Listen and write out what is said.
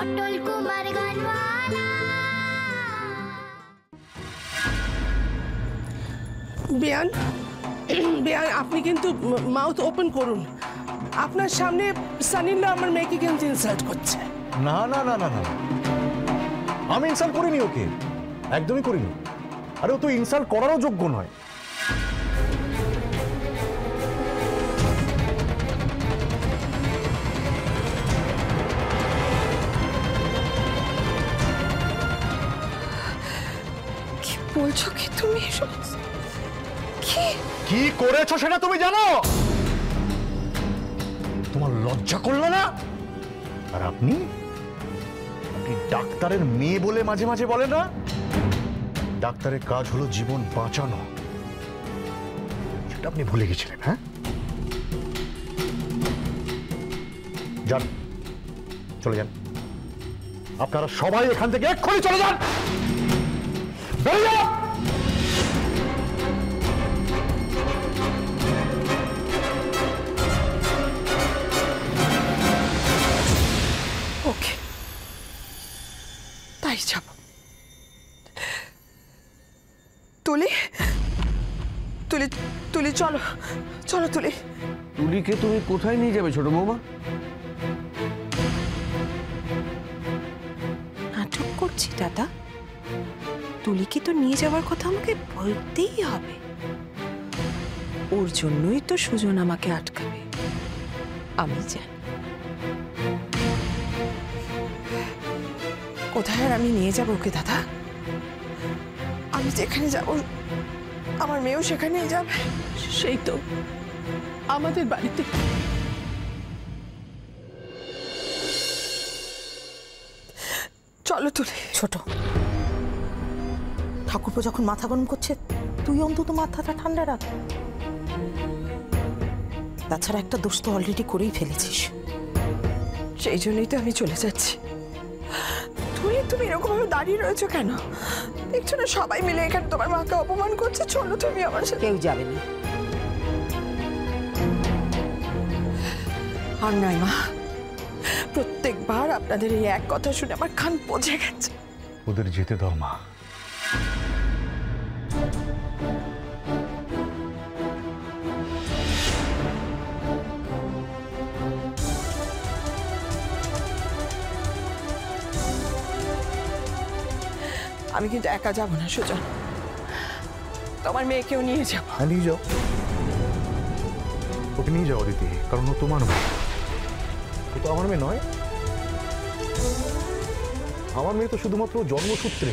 অটল কুমার গানওয়ালা। বেয়ান, বেয়ান আপনি কিন্তু mouth open করুন। আপনার সামনে সানিল্লা আমার মেয়েকে কিন্তু ইনসাল্ট করছে। না না না না না, আমি ইনসাল্ট করিনি ওকে, একদমই করিনি। আরে ও তো ইনসাল্ট করারও যোগ্য নয়। কি বলছো কি তুমি? কি করেছো সেটা তুমি জানো? তোমার লজ্জা করলো না? আর আপনি ডাক্তারের মেয়ে বলে মাঝে মাঝে বলে না, ডাক্তারের কাজ হলো জীবন বাঁচানো, সেটা আপনি ভুলে গেছিলেন। হ্যাঁ, যান, চলে যান। আপনারা সবাই এখান থেকে এক্ষুনি চলে যান, বেরিয়ে যান। ওকে, তাই যাব। তুলি, তুলি, তুলি চলো, চলো তুলি। তুলিকে তুমি কোথায় নিয়ে যাবে ছোট বৌমা? নাটক করছি দাদা, তুলিকে তো নিয়ে যাওয়ার কথা আমাকে বলতেই হবে। ওর জন্যই তো সুজন আমাকে আটকাবে, আমি জানি। কোথায় আর আমি নিয়ে যাবো ওকে দাদা? আমি যেখানে যাব আমার মেয়েও সেখানেই যাবে। সেই তো আমাদের বাড়িতে। চলো তুলি। ছোট ঠাকুরপো যখন মাথা গরম করছে, তুই অন্তত মাথাটা ঠান্ডা রাখ। তাছাড়া একটা দোষ তো অলরেডি করেই ফেলেছিস। সেই জন্যই তো আমি চলে যাচ্ছি। তুলি, তুমি এরকম ভাবে দাঁড়িয়ে রয়েছো কেন? দেখছো না সবাই মিলে এখানে তোমার মাকে অপমান করছে। চলো তুমি আমার সাথে। কেউ যাবে না। আর নয় মা, প্রত্যেকবার আপনাদের এই এক কথা শুনে আমার কান পচে গেছে। ওদের যেতে দাও মা। আমি কিন্তু একা যাবো না সুজন, তোমার মেয়েকেও নিয়ে যাবো। হ্যাঁ, নিয়ে যাও, ওকে নিয়ে যাও দিদি, কারণ ও তোমার মেয়ে। ও তো আমার মেয়ে নয়। আমার মেয়ে তো শুধুমাত্র জন্মসূত্রে